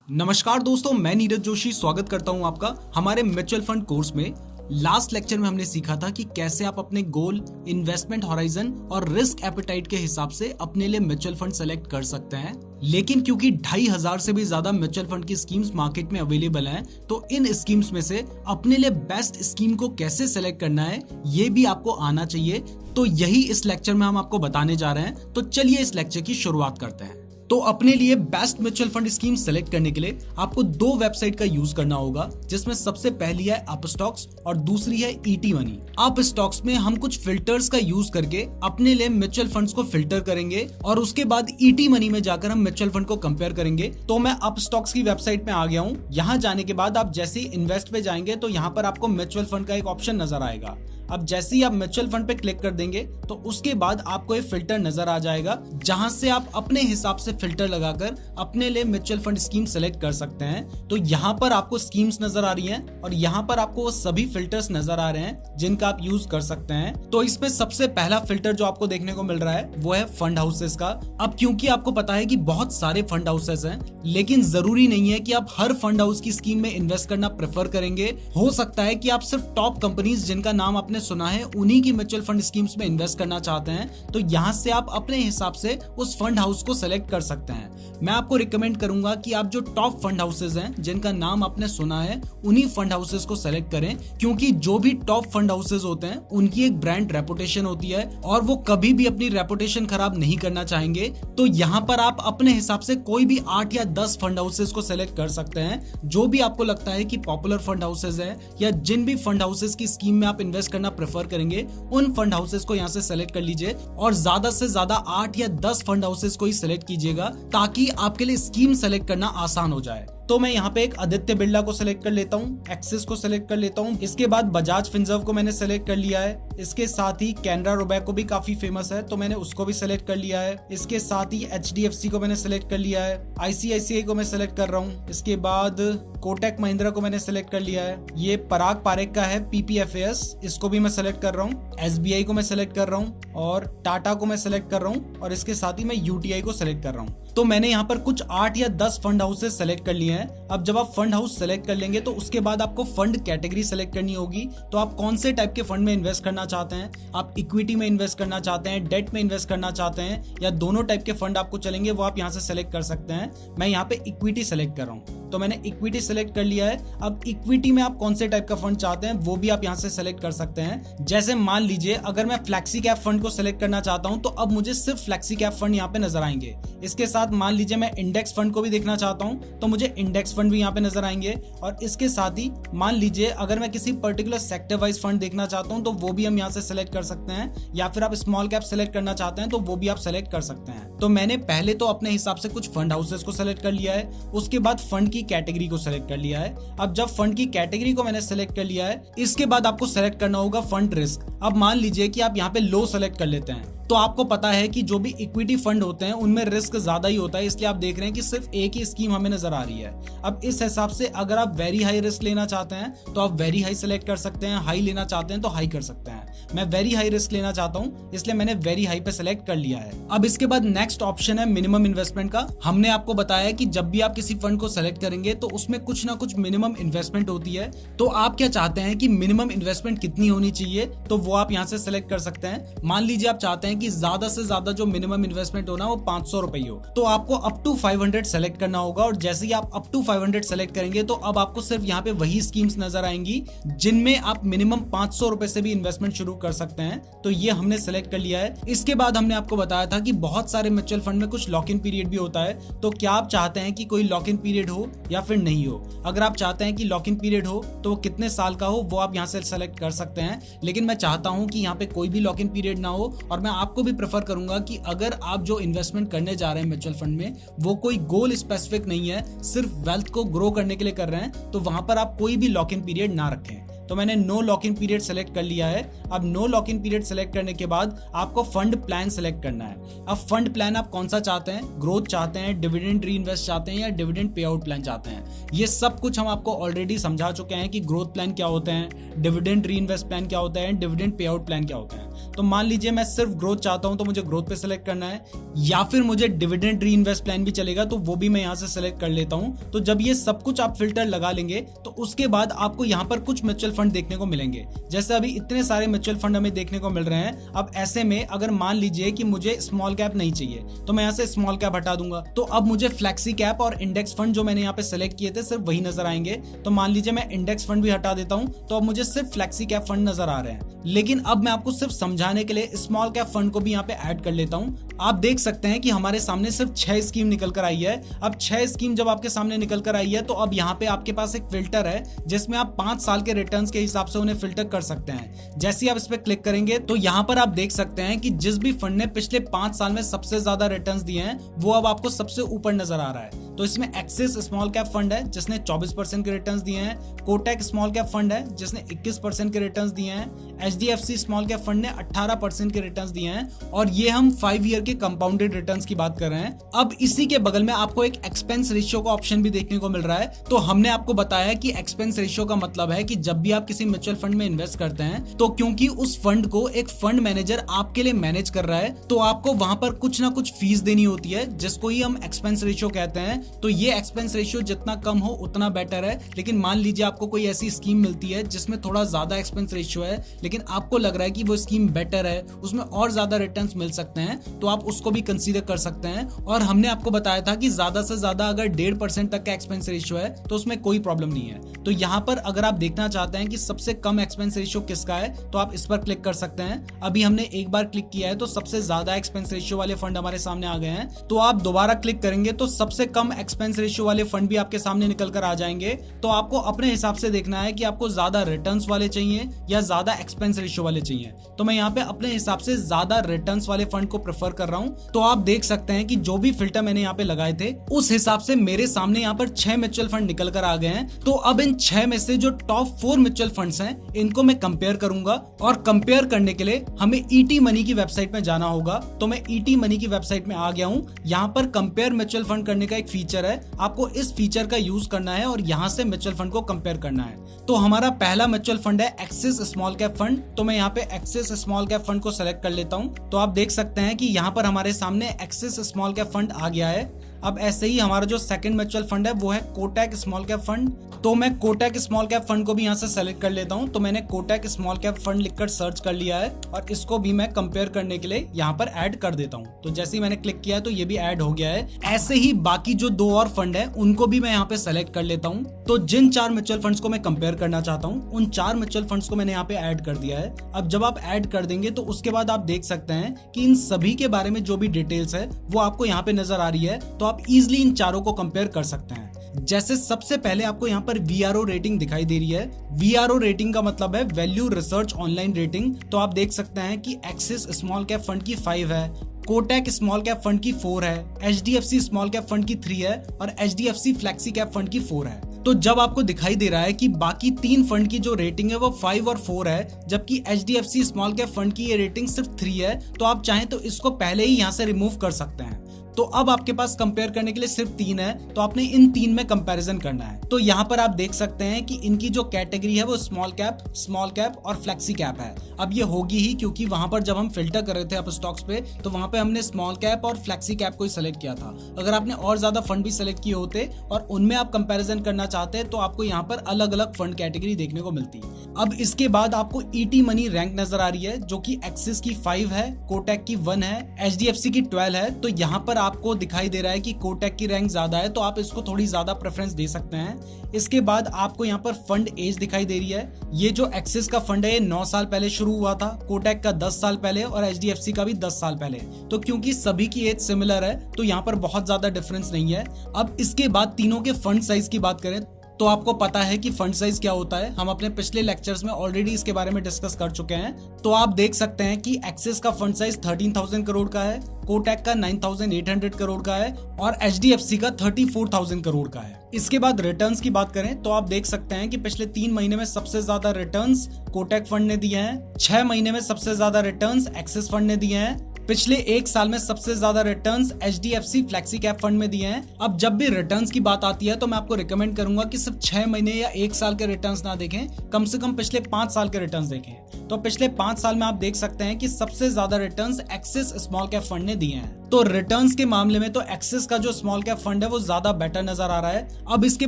नमस्कार दोस्तों, मैं नीरज जोशी स्वागत करता हूं आपका हमारे म्यूचुअल फंड कोर्स में। लास्ट लेक्चर में हमने सीखा था कि कैसे आप अपने गोल, इन्वेस्टमेंट हॉराइजन और रिस्क एपेटाइट के हिसाब से अपने लिए म्यूचुअल फंड सेलेक्ट कर सकते हैं। लेकिन क्योंकि 2500 से भी ज्यादा म्यूचुअल फंड की स्कीम्स मार्केट में अवेलेबल हैं, तो इन स्कीम्स में से अपने लिए बेस्ट स्कीम को कैसे सेलेक्ट करना है ये भी आपको आना चाहिए। तो यही इस लेक्चर में हम आपको बताने जा रहे हैं। तो चलिए इस लेक्चर की शुरुआत करते हैं। तो अपने लिए best mutual fund scheme select करने के लिए आपको दो वेबसाइट का यूज करना होगा, जिसमें सबसे पहली है अपस्टॉक्स और दूसरी है ईटी मनी। अपस्टॉक्स में हम कुछ फिल्टर्स का यूज करके अपने लिए म्यूचुअल फंड्स को फिल्टर करेंगे और उसके बाद ईटी मनी में जाकर हम म्यूचुअल फंड को कंपेयर करेंगे। तो मैं अपस्टॉक्स की वेबसाइट में आ गया हूँ। यहाँ जाने के बाद आप जैसे ही इन्वेस्ट पे जाएंगे तो यहाँ पर आपको म्यूचुअल फंड का एक ऑप्शन नजर आएगा। अब जैसे ही आप म्यूचुअल फंड पे क्लिक कर देंगे तो उसके बाद आपको एक फिल्टर नजर आ जाएगा, जहां से आप अपने हिसाब से फिल्टर लगाकर अपने लिए म्यूचुअल फंड स्कीम सेलेक्ट कर सकते हैं। तो यहाँ पर आपको स्कीम्स नजर आ रही हैं और यहाँ पर आपको वो सभी फिल्टर्स नजर आ रहे हैं जिनका आप यूज कर सकते हैं। तो इसमें सबसे पहला फिल्टर जो आपको देखने को मिल रहा है वो है फंड हाउसेस का। अब क्योंकि आपको पता है कि बहुत सारे फंड हाउसेस हैं, लेकिन जरूरी नहीं है कि आप हर फंड हाउस की स्कीम में इन्वेस्ट करना प्रेफर करेंगे। हो सकता है कि आप सिर्फ टॉप कंपनीज जिनका नाम आपने सुना है उन्हीं की म्यूचुअल फंड स्कीम्स में इन्वेस्ट करना चाहते हैं। तो यहाँ से आप अपने हिसाब से उस फंड हाउस को सेलेक्ट कर सकते हैं। मैं आपको रिकमेंड करूंगा कि आप जो टॉप फंड हाउसेस हैं जिनका नाम आपने सुना है उन्हीं फंड हाउसेस को सेलेक्ट करें, क्योंकि जो भी टॉप फंड हाउसेस होते हैं उनकी एक ब्रांड रेपुटेशन होती है और वो कभी भी अपनी रेपुटेशन खराब नहीं करना चाहेंगे। तो यहाँ पर आप अपने हिसाब से कोई भी 8 या 10 फंड हाउसेस को सेलेक्ट कर सकते हैं, जो भी आपको लगता है कि पॉपुलर फंड हाउसेस है या जिन भी फंड हाउसेस की स्कीम में आप इन्वेस्ट करना प्रेफर करेंगे उन फंड हाउसेस को यहाँ से सेलेक्ट कर लीजिए और ज्यादा से ज्यादा 8 या 10 फंड हाउसेस को ही सेलेक्ट कीजिएगा, ताकि आपके लिए स्कीम सेलेक्ट करना आसान हो जाए। तो मैं यहाँ पे एक आदित्य बिरला को सेलेक्ट कर लेता हूँ, एक्सिस को सेलेक्ट कर लेता हूँ, इसके बाद बजाज फिनसर्व को मैंने सेलेक्ट कर लिया है। इसके साथ ही कैनरा रोबैको भी काफी फेमस है तो मैंने उसको भी सेलेक्ट कर लिया है। इसके साथ ही एचडीएफसी को मैंने सेलेक्ट कर लिया है। आईसीआईसीआई को मैं सेलेक्ट कर रहा हूँ। इसके बाद कोटक महिंद्रा को मैंने सेलेक्ट कर लिया है। ये पराग पारेख का है पीपीएफएस, इसको भी मैं सेलेक्ट कर रहा हूँ। एसबीआई को मैं सेलेक्ट कर रहा हूँ और टाटा को मैं सेलेक्ट कर रहा हूँ और इसके साथ ही मैं यूटीआई को सेलेक्ट कर रहा हूँ। तो मैंने यहाँ पर कुछ 8 या 10 फंड हाउसेस सेलेक्ट कर लिए हैं। अब जब आप फंड हाउस सेलेक्ट कर लेंगे तो उसके बाद आपको फंड कैटेगरी सेलेक्ट करनी होगी। तो आप कौन से टाइप के फंड में इन्वेस्ट करना चाहते हैं, आप इक्विटी में इन्वेस्ट करना चाहते हैं, डेट में इन्वेस्ट करना चाहते हैं, या दोनों टाइप के फंड आपको चलेंगे, वो आप यहाँ से सेलेक्ट कर सकते हैं। मैं यहाँ पे इक्विटी सेलेक्ट कर रहा हूँ, तो मैंने इक्विटी सेलेक्ट कर लिया है। अब इक्विटी में आप कौन से टाइप का फंड चाहते हैं वो भी आप यहाँ से सेलेक्ट कर सकते हैं। जैसे मान लीजिए अगर मैं फ्लैक्सी कैप फंड को सेलेक्ट करना चाहता हूँ तो अब मुझे सिर्फ फ्लैक्सी कैप फंड यहाँ पे नजर आएंगे। इसके साथ मान लीजिए मैं इंडेक्स फंड को भी देखना चाहता हूँ तो मुझे इंडेक्स फंड भी यहाँ पे नजर आएंगे। और इसके साथ ही मान लीजिए अगर मैं किसी पर्टिकुलर सेक्टर वाइज फंड देखना चाहता हूँ तो वो भी हम यहाँ से सेलेक्ट कर सकते हैं, या फिर आप स्मॉल कैप सेलेक्ट करना चाहते हैं तो वो भी आप सेलेक्ट कर सकते हैं। तो मैंने पहले तो अपने हिसाब से कुछ फंड हाउसेस को सेलेक्ट कर लिया है, उसके बाद फंड की कैटेगरी को सेलेक्ट कर लिया है। अब जब फंड की कैटेगरी को मैंने सेलेक्ट कर लिया है, इसके बाद आपको सेलेक्ट करना होगा फंड रिस्क। अब मान लीजिए कि आप यहाँ पे लो सेलेक्ट कर लेते हैं, तो आपको पता है कि जो भी इक्विटी फंड होते हैं उनमें रिस्क ज्यादा ही होता है, इसलिए आप देख रहे हैं कि सिर्फ एक ही स्कीम हमें नजर आ रही है। अब इस हिसाब से अगर आप वेरी हाई रिस्क लेना चाहते हैं तो आप वेरी हाई सेलेक्ट कर सकते हैं, हाई लेना चाहते हैं तो हाई कर सकते हैं। मैं वेरी हाई रिस्क लेना चाहता हूं इसलिए मैंने वेरी हाई पे सेलेक्ट कर लिया है। अब इसके बाद नेक्स्ट ऑप्शन है मिनिमम इन्वेस्टमेंट का। हमने आपको बताया कि जब भी आप किसी फंड को सेलेक्ट करेंगे तो उसमें कुछ ना कुछ मिनिमम इन्वेस्टमेंट होती है। तो आप क्या चाहते हैं कि मिनिमम इन्वेस्टमेंट कितनी होनी चाहिए, तो वो आप यहाँ से सेलेक्ट कर सकते हैं। मान लीजिए आप चाहते हैं कि ज्यादा से ज्यादा जो मिनिमम इन्वेस्टमेंट होना वो 500 रुपए हो, तो आपको अप टू 500 सेलेक्ट करना होगा। और जैसे ही आप अप टू 500 सेलेक्ट करेंगे तो अब आपको सिर्फ यहाँ पे वही स्कीम्स नजर आएंगी जिनमें आप मिनिमम 500 रुपए से भी इन्वेस्टमेंट शुरू कर सकते हैं। तो ये हमने सेलेक्ट कर लिया है। इसके बाद हमने आपको बताया था कि बहुत सारे म्यूचुअल फंड में कुछ लॉक इन पीरियड भी होता है। तो क्या आप चाहते हैं कि कोई लॉक इन पीरियड हो या फिर नहीं हो? अगर आप चाहते हैं कि लॉक इन पीरियड हो तो वो कितने साल का हो वो आप यहाँ से सेलेक्ट कर सकते हैं। लेकिन मैं चाहता हूँ कि यहाँ पे कोई भी लॉक इन पीरियड ना हो, और मैं आपको भी प्रेफर करूंगा कि अगर आप जो इन्वेस्टमेंट करने जा रहे हैं म्यूचुअल फंड में वो कोई गोल स्पेसिफिक नहीं है, सिर्फ वेल्थ को ग्रो करने के लिए कर रहे हैं, तो वहां पर आप कोई भी लॉक इन पीरियड ना रखें। तो मैंने no lock in period select कर लिया है। अब no lock in period select करने के बाद आपको फंड प्लान सेलेक्ट करना है। अब फंड प्लान आप कौन सा चाहते हैं, ग्रोथ चाहते हैं, डिविडेंड री इन्वेस्ट चाहते हैं, या डिविडेंड पे आउट प्लान चाहते हैं? ये सब कुछ हम आपको ऑलरेडी समझा चुके हैं कि ग्रोथ प्लान क्या होते हैं, डिविडेंड री इन्वेस्ट प्लान क्या होता है, डिविडेंड पे आउट प्लान क्या होता है। तो मान लीजिए मैं सिर्फ ग्रोथ चाहता हूं तो मुझे ग्रोथ पे सेलेक्ट करना है, या फिर मुझे डिविडेंड री इन्वेस्ट प्लान भी चलेगा तो वो भी मैं यहाँ से सेलेक्ट कर लेता हूं। तो जब ये सब कुछ आप फिल्टर लगा लेंगे तो उसके बाद आपको यहाँ पर कुछ म्यूचुअल फंड देखने को मिलेंगे। जैसे अभी इतने सारे म्यूचुअल फंड हमें देखने को मिल रहे हैं। अब ऐसे में अगर मान लीजिए कि मुझे स्मॉल कैप नहीं चाहिए तो मैं यहाँ से स्मॉल कैप हटा दूंगा, तो अब मुझे फ्लेक्सी कैप और इंडेक्स फंड जो मैंने यहाँ पे सेलेक्ट किए थे सिर्फ वही नजर आएंगे। तो मान लीजिए मैं इंडेक्स फंड भी हटा देता हूं तो अब मुझे सिर्फ फ्लेक्सी कैप फंड नजर आ रहे हैं। लेकिन अब मैं आपको सिर्फ समझाने के लिए स्मॉल कैप फंड को भी यहाँ पे ऐड कर लेता हूं। आप देख सकते हैं कि हमारे सामने सिर्फ 6 स्कीम निकल कर आई है। अब 6 स्कीम जब आपके सामने निकल कर आई है तो अब यहाँ पे आपके पास एक फिल्टर है जिसमें आप 5 साल के रिटर्न्स के हिसाब से उन्हें फिल्टर कर सकते हैं। जैसे ही आप इस पे क्लिक करेंगे तो यहाँ पर आप देख सकते हैं कि जिस भी फंड ने पिछले 5 साल में सबसे ज्यादा रिटर्न्स दिए हैं वो अब आपको सबसे ऊपर नजर आ रहा है। तो इसमें एक्सिस स्मॉल कैप फंड है जिसने 24% के रिटर्न्स दिए हैं, कोटक स्मॉल कैप फंड है जिसने 21% के रिटर्न्स दिए हैं, एचडीएफसी स्मॉल कैप फंड ने 18% के रिटर्न्स दिए हैं, और ये हम 5 ईयर के कंपाउंडेड रिटर्न्स की बात कर रहे हैं। अब इसी के बगल में आपको एक एक्सपेंस रेशियो का ऑप्शन भी देखने को मिल रहा है। तो हमने आपको बताया कि एक्सपेंस रेशियो का मतलब है कि जब भी आप किसी म्यूचुअल फंड में इन्वेस्ट करते हैं तो क्योंकि उस फंड को एक फंड मैनेजर आपके लिए मैनेज कर रहा है तो आपको वहां पर कुछ ना कुछ फीस देनी होती है जिसको ही हम एक्सपेंस रेशियो कहते हैं। तो ये एक्सपेंस रेशियो जितना कम हो उतना बेटर है। लेकिन मान लीजिए आपको कोई ऐसी स्कीम मिलती है जिसमें थोड़ा ज्यादा एक्सपेंस रेशियो है लेकिन आपको लग रहा है कि वो स्कीम बेटर है, उसमें और ज्यादा रिटर्न्स मिल सकते हैं, तो आप उसको भी कंसीडर कर सकते हैं। और हमने आपको बताया था कि ज्यादा से ज्यादा अगर 1.5% तक का एक्सपेंस रेशियो है तो उसमें कोई प्रॉब्लम नहीं है। तो यहाँ पर अगर आप देखना चाहते हैं कि सबसे कम एक्सपेंस रेशियो किसका है तो आप इस पर क्लिक कर सकते हैं। अभी हमने एक बार क्लिक किया है तो सबसे ज्यादा एक्सपेंस रेशियो वाले फंड हमारे सामने आ गए हैं। तो आप दोबारा क्लिक करेंगे तो सबसे कम एक्सपेंस रेशियो वाले फंड भी आपके सामने निकल कर आ जाएंगे। तो आपको अपने हिसाब से देखना है कि आपको ज्यादा रिटर्न्स वाले चाहिए या ज्यादा एक्सपेंस रेशियो वाले चाहिए। तो मैं यहाँ पे अपने हिसाब से ज्यादा रिटर्न्स वाले फंड को प्रेफर कर रहा हूँ। तो आप देख सकते हैं कि जो भी फिल्टर मैंने यहाँ पे लगाए थे उस हिसाब से मेरे सामने यहाँ पर 6 म्यूचुअल फंड निकल कर आ गए हैं। तो अब इन 6 में से जो टॉप 4 म्यूचुअल फंड्स हैं इनको मैं कंपेयर करूंगा, और कंपेयर करने के लिए हमें ईटी मनी की वेबसाइट में जाना होगा। तो मैं ईटी मनी की वेबसाइट में आ गया हूँ। यहाँ पर कंपेयर म्यूचुअल फंड करने का एक फीचर है, आपको इस फीचर का यूज करना है और यहाँ से म्यूचुअल फंड को कंपेयर करना है। तो हमारा पहला म्यूचुअल फंड है एक्सिस स्मॉल कैप फंड। तो मैं यहाँ पे एक्सिस स्मॉल कैप फंड को सेलेक्ट कर लेता हूँ। तो आप देख सकते हैं कि यहाँ पर हमारे सामने एक्सिस स्मॉल कैप फंड आ गया है। अब ऐसे ही हमारा जो सेकंड म्यूचुअल फंड है वो है कोटक स्मॉल कैप फंड। तो मैं कोटक स्मॉल कैप फंड को भी यहाँ से सेलेक्ट कर लेता हूँ। तो मैंने कोटक स्मॉल कैप फंड लिखकर सर्च कर लिया है और इसको भी मैं कंपेयर करने के लिए यहाँ पर ऐड कर देता हूँ। तो जैसे ही मैंने क्लिक किया तो ये भी ऐड हो गया है। ऐसे ही बाकी जो 2 और फंड है उनको भी मैं यहाँ पे सेलेक्ट कर लेता हूँ। तो जिन 4 म्यूचुअल फंड्स को मैं कंपेयर करना चाहता हूँ उन 4 म्यूचुअल फंड्स को मैंने यहाँ पे ऐड कर दिया है। अब जब आप ऐड कर देंगे तो उसके बाद आप देख सकते हैं कि इन सभी के बारे में जो भी डिटेल्स है वो आपको यहाँ पे नजर आ रही है। तो आप इजिली इन चारों को कंपेयर कर सकते हैं। जैसे सबसे पहले आपको यहाँ पर VRO रेटिंग दिखाई दे रही है। VRO रेटिंग का मतलब है वैल्यू रिसर्च ऑनलाइन रेटिंग। तो आप देख सकते हैं कि एक्सिस स्मॉल कैप फंड की 5 है, कोटक स्मॉल कैप फंड की 4 है, HDFC स्मॉल कैप फंड की 3 है और HDFC फ्लेक्सी कैप फंड की 4 है। तो जब आपको दिखाई दे रहा है कि बाकी 3 फंड की जो रेटिंग है वो 5 और 4 है, जबकि HDFC स्मॉल कैप फंड की ये रेटिंग सिर्फ 3 है, तो आप चाहें तो इसको पहले ही यहाँ से रिमूव कर सकते हैं। तो अब आपके पास कंपेयर करने के लिए सिर्फ 3 है, तो आपने इन 3 में कंपैरिजन करना है। तो यहाँ पर आप देख सकते हैं कि इनकी जो कैटेगरी है वो स्मॉल कैप और फ्लेक्सी कैप है। अब ये होगी ही क्योंकि वहां पर जब हम फिल्टर कर रहे थे अप स्टॉक्स पे तो वहां पे हमने स्मॉल कैप और फ्लेक्सी कैप को ही सिलेक्ट किया था। अगर आपने और ज्यादा फंड भी सिलेक्ट किए होते और उनमें आप कंपैरिजन करना चाहते हैं तो आपको यहाँ पर अलग अलग फंड कैटेगरी देखने को मिलती है। अब इसके बाद आपको ईटी मनी रैंक नजर आ रही है जो कि एक्सिस की 5 है, कोटक की 1 है, HDFC की 12 है। तो यहाँ पर आपको दिखाई दे रहा है कि कोटक की रैंक ज्यादा है तो आप इसको थोड़ी ज्यादा प्रेफरेंस दे सकते हैं। इसके बाद आपको यहाँ पर फंड एज दिखाई दे रही है। ये जो एक्सिस का फंड है ये 9 साल पहले शुरू हुआ था, कोटक का 10 साल पहले और HDFC का भी 10 साल पहले। तो क्योंकि सभी की एज सिमिलर है तो यहाँ पर बहुत ज्यादा डिफरेंस नहीं है। अब इसके बाद तीनों के फंड साइज की बात करें तो आपको पता है कि फंड साइज क्या होता है, हम अपने पिछले लेक्चर्स में ऑलरेडी इसके बारे में डिस्कस कर चुके हैं। तो आप देख सकते हैं कि एक्सिस का फंड साइज 13,000 करोड़ का है, कोटक का 9,800 करोड़ का है और HDFC का 34,000 करोड़ का है। इसके बाद रिटर्न्स की बात करें तो आप देख सकते हैं कि पिछले 3 महीने में सबसे ज्यादा रिटर्न्स कोटक फंड ने दिए हैं, 6 महीने में सबसे ज्यादा रिटर्न्स एक्सिस फंड ने दिए हैं पिछले एक साल में सबसे ज्यादा returns HDFC flexi cap fund में दिए हैं। अब जब भी रिटर्न्स की बात आती है तो मैं आपको रिकमेंड करूंगा कि सिर्फ 6 महीने या 1 साल के रिटर्न्स ना देखें, कम से कम पिछले 5 साल के रिटर्न्स देखें। तो पिछले 5 साल में आप देख सकते हैं कि सबसे ज्यादा returns axis small cap fund ने दिए हैं। तो रिटर्न्स के मामले में तो एक्सिस का जो स्मॉल कैप फंड है वो ज्यादा बेटर नजर आ रहा है। अब इसके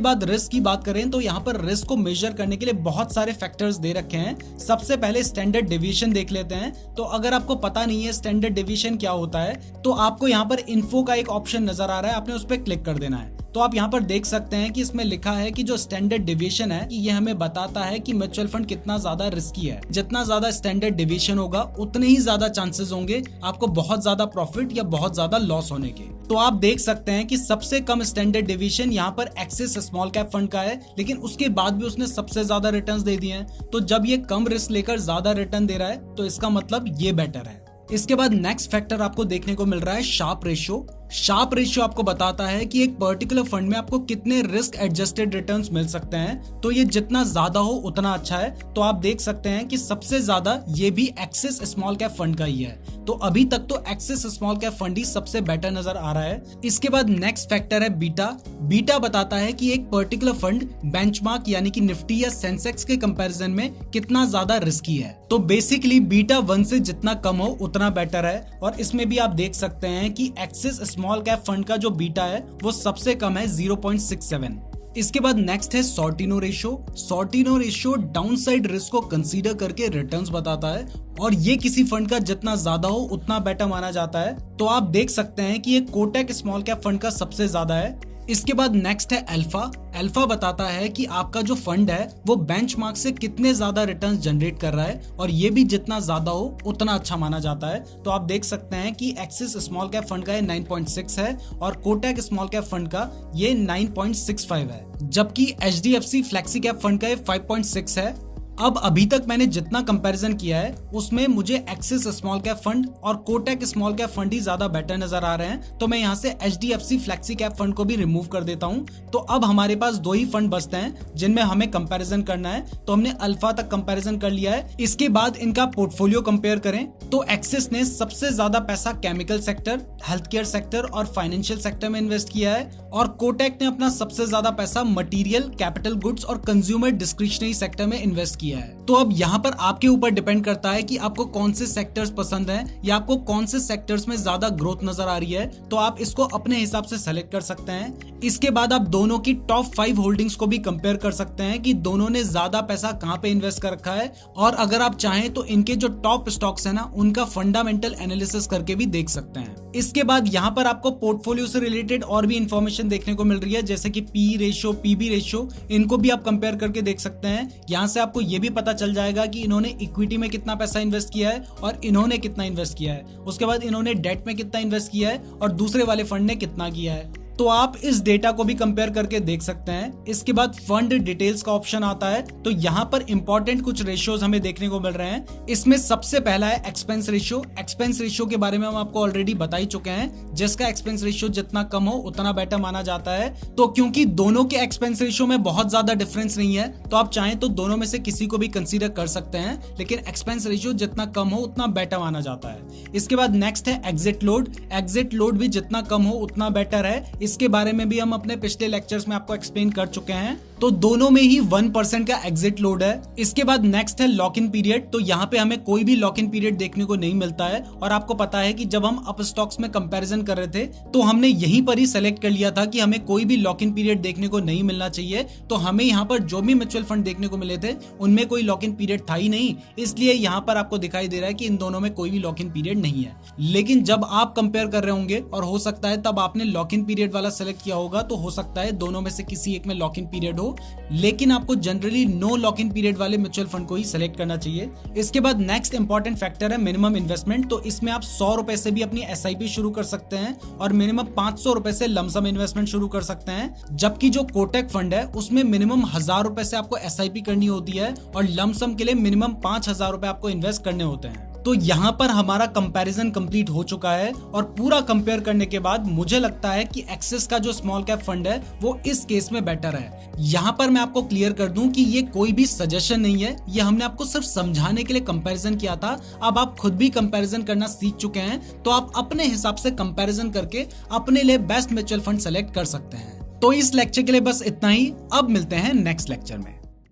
बाद रिस्क की बात करें तो यहाँ पर रिस्क को मेजर करने के लिए बहुत सारे फैक्टर्स दे रखे हैं। सबसे पहले स्टैंडर्ड डेविएशन देख लेते हैं। तो अगर आपको पता नहीं है स्टैंडर्ड डेविएशन क्या होता है तो आपको यहाँ पर इन्फो का एक ऑप्शन नजर आ रहा है, आपने उस पर क्लिक कर देना है। तो आप यहाँ पर देख सकते हैं कि इसमें लिखा है कि जो स्टैंडर्ड डेविएशन है ये हमें बताता है कि म्यूचुअल फंड कितना ज्यादा रिस्की है। जितना ज्यादा स्टैंडर्ड डेविएशन होगा उतने ही ज्यादा चांसेस होंगे आपको बहुत ज्यादा प्रॉफिट या बहुत ज्यादा लॉस होने के। तो आप देख सकते हैं कि सबसे कम स्टैंडर्ड डेविएशन यहाँ पर एक्सिस स्मॉल कैप फंड का है, लेकिन उसके बाद भी उसने सबसे ज्यादा रिटर्न्स दे दिए हैं। तो जब ये कम रिस्क लेकर ज्यादा रिटर्न दे रहा है तो इसका मतलब ये बेटर है। इसके बाद नेक्स्ट फैक्टर आपको देखने को मिल रहा है शार्प रेशियो। शार्प रेशियो आपको बताता है कि एक पर्टिकुलर फंड में आपको कितने रिस्क एडजस्टेड रिटर्न्स मिल सकते हैं। तो ये जितना ज्यादा हो उतना अच्छा है। तो आप देख सकते हैं कि सबसे ज्यादा ये भी एक्सिस स्मॉल कैप फंड का ही है। तो अभी तक तो एक्सिस स्मॉल कैप फंड ही सबसे बेटर नजर आ रहा है। इसके बाद नेक्स्ट फैक्टर है बीटा। बीटा बताता है कि एक पर्टिकुलर फंड बेंचमार्क यानी कि निफ्टी या सेंसेक्स के कंपैरिजन में कितना ज्यादा रिस्की है। तो बेसिकली बीटा 1 से जितना कम हो उतना बेटर है। और इसमें भी आप देख सकते हैं कि एक्सिस स्मॉल कैप फंड का जो बीटा है वो सबसे कम है 0.67। इसके बाद नेक्स्ट है Sortino ratio. Sortino ratio downside risk को कंसीडर करके रिटर्न्स बताता है और ये किसी फंड का जितना ज्यादा हो उतना बेटर माना जाता है। तो आप देख सकते हैं कि ये कोटक स्मॉल कैप फंड का सबसे ज्यादा है। इसके बाद नेक्स्ट है अल्फा। अल्फा बताता है कि आपका जो फंड है वो बेंचमार्क से कितने ज्यादा रिटर्न्स जनरेट कर रहा है और ये भी जितना ज्यादा हो उतना अच्छा माना जाता है। तो आप देख सकते हैं कि एक्सिस स्मॉल कैप फंड का ये 9.6 है और कोटक स्मॉल कैप फंड का ये 9.65 है, जबकि HDFC फ्लेक्सी कैप फंड का ये 5.6 है। अब अभी तक मैंने जितना कंपैरिजन किया है उसमें मुझे एक्सिस स्मॉल कैप फंड और कोटक स्मॉल कैप फंड ही ज्यादा बेटर नजर आ रहे हैं। तो मैं यहाँ से HDFC फ्लेक्सी कैप फंड को भी रिमूव कर देता हूँ। तो अब हमारे पास 2 ही फंड बचते हैं जिनमें हमें कंपैरिजन करना है। तो हमने अल्फा तक कंपैरिजन कर लिया है। इसके बाद इनका पोर्टफोलियो कंपेयर करें तो एक्सिस ने सबसे ज्यादा पैसा chemical sector, health care sector और फाइनेंशियल सेक्टर में इन्वेस्ट किया है और कोटक ने अपना सबसे ज्यादा पैसा मटीरियल, कैपिटल गुड्स और कंज्यूमर डिस्क्रिशनरी सेक्टर में इन्वेस्ट किया है। तो अब यहाँ पर आपके ऊपर डिपेंड करता है कि आपको कौन से सेक्टर्स पसंद हैं या आपको कौन से सेक्टर्स में ज्यादा ग्रोथ नजर आ रही है। तो आप इसको अपने हिसाब से सेलेक्ट कर सकते हैं। इसके बाद आप दोनों की टॉप 5 होल्डिंग्स को भी कंपेयर कर सकते हैं कि दोनों ने ज्यादा पैसा कहाँ पे इन्वेस्ट कर रखा है। और अगर आप चाहें तो इनके जो टॉप स्टॉक्स है ना उनका फंडामेंटल एनालिसिस करके भी देख सकते हैं। इसके बाद यहाँ पर आपको पोर्टफोलियो से रिलेटेड और भी इंफॉर्मेशन देखने को मिल रही है, जैसे कि पी रेशियो, पीबी रेशियो, इनको भी आप कंपेयर करके देख सकते हैं। यहाँ से आपको ये भी पता चल जाएगा कि इन्होंने इक्विटी में कितना पैसा इन्वेस्ट किया है और इन्होंने कितना इन्वेस्ट किया है। उसके बाद इन्होंने डेट में कितना इन्वेस्ट किया है और दूसरे वाले फंड ने कितना किया है। तो आप इस डेटा को भी कंपेयर करके देख सकते हैं। इसके बाद फंड डिटेल्स का ऑप्शन आता है। तो यहाँ पर इंपॉर्टेंट कुछ रेशियोज हमें देखने को मिल रहे हैं। इसमें सबसे पहला है एक्सपेंस रेशियो। एक्सपेंस रेशियो के बारे में हम आपको ऑलरेडी बता ही चुके हैं, जिसका एक्सपेंस रेशियो जितना कम हो उतना बेटर माना जाता है। तो क्योंकि दोनों के एक्सपेंस रेशियो में बहुत ज्यादा डिफरेंस नहीं है तो आप चाहें तो दोनों में से किसी को भी कंसीडर कर सकते हैं, लेकिन एक्सपेंस रेशियो जितना कम हो उतना बेटर माना जाता है। इसके बाद नेक्स्ट है एग्जिट लोड। एग्जिट लोड भी जितना कम हो उतना बेटर है। इसके बारे में भी हम अपने पिछले लेक्चर्स में आपको एक्सप्लेन कर चुके हैं। तो दोनों में ही 1% का एग्जिट लोड है। इसके बाद नेक्स्ट है लॉक इन पीरियड। तो यहाँ पे हमें कोई भी लॉक इन पीरियड देखने को नहीं मिलता है और आपको पता है कि जब हम अप स्टॉक्स में कंपैरिजन कर रहे थे तो हमने यहीं पर ही सेलेक्ट कर लिया था कि हमें कोई भी लॉक इन पीरियड देखने को नहीं मिलना चाहिए। तो हमें यहाँ पर जो भी म्यूचुअल फंड देखने को मिले थे उनमें कोई लॉक इन पीरियड था ही नहीं, इसलिए यहाँ पर आपको दिखाई दे रहा है कि इन दोनों में कोई भी लॉक इन पीरियड नहीं है। लेकिन जब आप कंपेयर कर रहे होंगे और हो सकता है तब आपने लॉक इन पीरियड वाला सेलेक्ट किया होगा, तो हो सकता है दोनों में से किसी एक में लॉक इन पीरियड हो, लेकिन आपको generally no lock in period वाले म्यूचुअल फंड को ही सेलेक्ट करना चाहिए। इसके बाद नेक्स्ट इंपॉर्टेंट फैक्टर है मिनिमम इन्वेस्टमेंट। तो इसमें आप 100 रुपए से भी अपनी SIP शुरू कर सकते हैं और मिनिमम 500 रुपए से लमसम इन्वेस्टमेंट शुरू कर सकते हैं। जबकि जो कोटक फंड है उसमें मिनिमम 1000 रुपए से आपको SIP करनी होती है और लमसम के लिए मिनिमम 5000 रुपए आपको इन्वेस्ट करने होते हैं। तो यहाँ पर हमारा कंपैरिजन कंप्लीट हो चुका है और पूरा कंपेयर करने के बाद मुझे लगता है कि एक्सिस का जो स्मॉल कैप फंड है वो इस केस में बेटर है। यहाँ पर मैं आपको क्लियर कर दूं कि ये कोई भी सजेशन नहीं है, ये हमने आपको सिर्फ समझाने के लिए कंपैरिजन किया था। अब आप खुद भी कंपैरिजन करना सीख चुके हैं तो आप अपने हिसाब से कंपैरिजन करके अपने लिए बेस्ट म्यूचुअल फंड सेलेक्ट कर सकते हैं। तो इस लेक्चर के लिए बस इतना ही, अब मिलते हैं नेक्स्ट लेक्चर में।